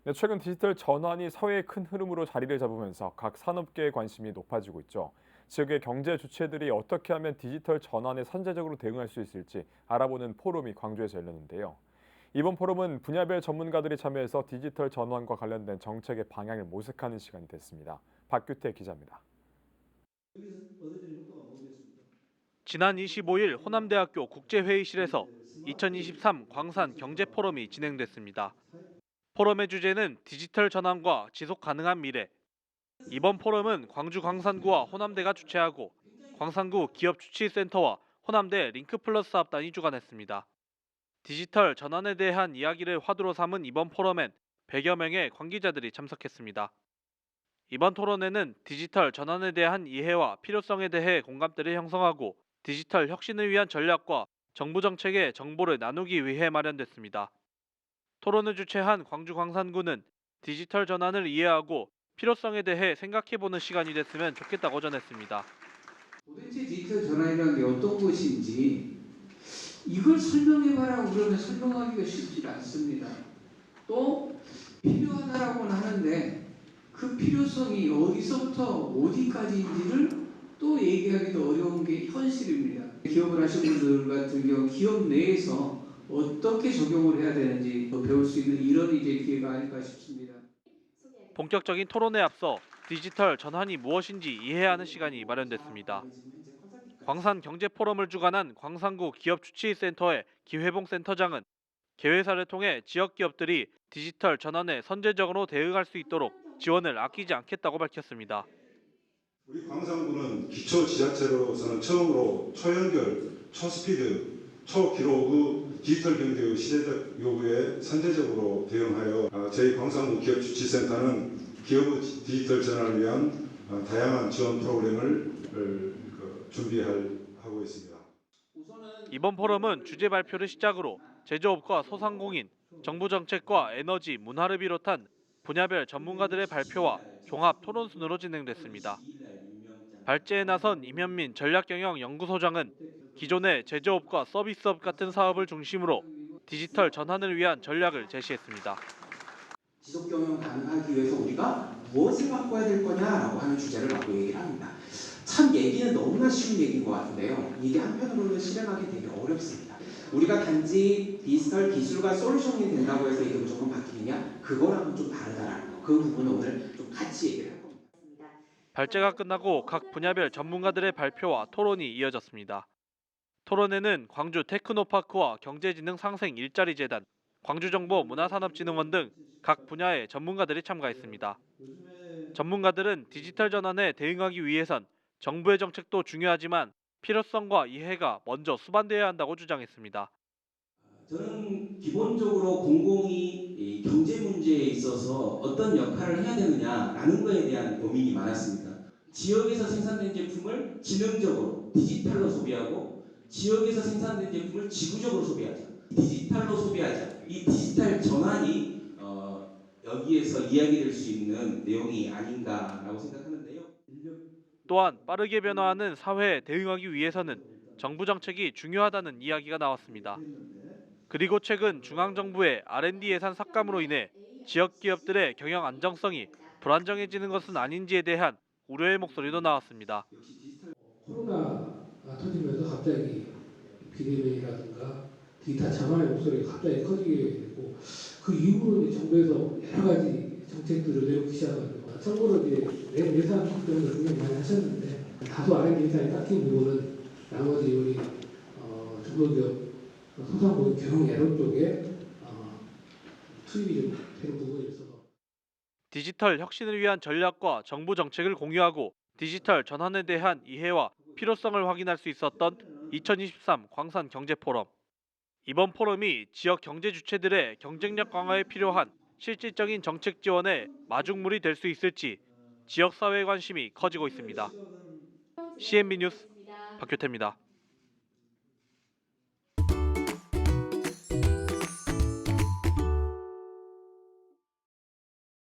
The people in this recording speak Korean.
네, 최근 디지털 전환이 사회의 큰 흐름으로 자리를 잡으면서 각 산업계의 관심이 높아지고 있죠. 지역의 경제 주체들이 어떻게 하면 디지털 전환에 선제적으로 대응할 수 있을지 알아보는 포럼이 광주에서 열렸는데요. 이번 포럼은 분야별 전문가들이 참여해서 디지털 전환과 관련된 정책의 방향을 모색하는 시간이 됐습니다. 박규태 기자입니다. 지난 25일 호남대학교 국제회의실에서 2023 광산 경제포럼이 진행됐습니다. 포럼의 주제는 디지털 전환과 지속 가능한 미래. 이번 포럼은 광주 광산구와 호남대가 주최하고 광산구 기업주치센터와 호남대 링크플러스 합단이 주관했습니다. 디지털 전환에 대한 이야기를 화두로 삼은 이번 포럼엔 100여 명의 관계자들이 참석했습니다. 이번 토론회는 디지털 전환에 대한 이해와 필요성에 대해 공감대를 형성하고 디지털 혁신을 위한 전략과 정부 정책의 정보를 나누기 위해 마련됐습니다. 토론을 주최한 광주 광산구는 디지털 전환을 이해하고 필요성에 대해 생각해보는 시간이 됐으면 좋겠다고 전했습니다. 도대체 디지털 전환이라는 게 어떤 것인지 이걸 설명해봐라 그러면 설명하기가 쉽지 않습니다. 또 필요하다라고는 하는데 그 필요성이 어디서부터 어디까지인지를 또 얘기하기도 어려운 게 현실입니다. 기업을 하신 분들 같은 경우 기업 내에서 어떻게 적용을 해야 되는지 더 배울 수 있는 이런 이제 기회가 아닐까 싶습니다. 본격적인 토론에 앞서 디지털 전환이 무엇인지 이해하는 시간이 마련됐습니다. 광산 경제 포럼을 주관한 광산구 기업주치센터의 기회봉 센터장은 개회사를 통해 지역 기업들이 디지털 전환에 선제적으로 대응할 수 있도록 지원을 아끼지 않겠다고 밝혔습니다. 우리 광산구는 기초 지자체로서는 처음으로 초연결, 초스피드, 초기록의 디지털 경제의 시대적 요구에 선제적으로 대응하여 저희 광산구 기업주치센터는 기업의 디지털 전환을 위한 다양한 지원 프로그램을 준비하고 있습니다. 이번 포럼은 주제 발표를 시작으로 제조업과 소상공인, 정부 정책과 에너지, 문화를 비롯한 분야별 전문가들의 발표와 종합 토론 순으로 진행됐습니다. 발제에 나선 임현민 전략경영연구소장은 기존의 제조업과 서비스업 같은 사업을 중심으로 디지털 전환을 위한 전략을 제시했습니다. 지속 경영 가능하기 위해서 우리가 무엇을 바꿔야 될 거냐라고 하는 주제를 갖고 얘기를 합니다. 참 얘기는 너무나 쉬운 얘기인 것 같은데요. 이게 한편으로는 실행하기 되게 어렵습니다. 우리가 단지 디지털 기술과 솔루션이 된다고 해서 이게 무조건 바뀌느냐? 그거랑은 좀 다르다라는 거. 그 부분은 오늘 좀 같이 얘기를 할 겁니다. 발제가 끝나고 각 분야별 전문가들의 발표와 토론이 이어졌습니다. 토론회는 광주 테크노파크와 경제지능상생 일자리재단, 광주정보문화산업진흥원 등 각 분야의 전문가들이 참가했습니다. 전문가들은 디지털 전환에 대응하기 위해선 정부의 정책도 중요하지만 필요성과 이해가 먼저 수반돼야 한다고 주장했습니다. 저는 기본적으로 공공이 이 경제 문제에 있어서 어떤 역할을 해야 되느냐라는 거에 대한 고민이 많았습니다. 지역에서 생산된 제품을 지능적으로 디지털로 소비하고 지역에서 생산된 제품을 지구적으로 소비하자. 디지털로 소비하자. 이 디지털 전환이 여기에서 이야기될 수 있는 내용이 아닌가라고 생각하는데요. 또한 빠르게 변화하는 사회에 대응하기 위해서는 정부 정책이 중요하다는 이야기가 나왔습니다. 그리고 최근 중앙정부의 R&D 예산 삭감으로 인해 지역 기업들의 경영 안정성이 불안정해지는 것은 아닌지에 대한 우려의 목소리도 나왔습니다. 코로나가 터지면서 갑자기 비대면이라든가 디지털 전환의 목소리가 갑자기 커지게 되고 그 이후로 이제 정부에서 여러 가지 정책들을 내놓기 시작하고 참고로 이제 예산 걱정도 굉장히 많이 하셨는데 다소 R&D 예산이 깎인 부분은 나머지 우리 중소기업 소상공인 경영 예로 쪽에 투입이 좀 되는 부분이 있어서 디지털 혁신을 위한 전략과 정부 정책을 공유하고 디지털 전환에 대한 이해와 필요성을 확인할 수 있었던 2023 광산 경제 포럼. 이번 포럼이 지역 경제 주체들의 경쟁력 강화에 필요한 실질적인 정책 지원에 마중물이 될 수 있을지 지역 사회의 관심이 커지고 있습니다. CNB 뉴스 박규태입니다.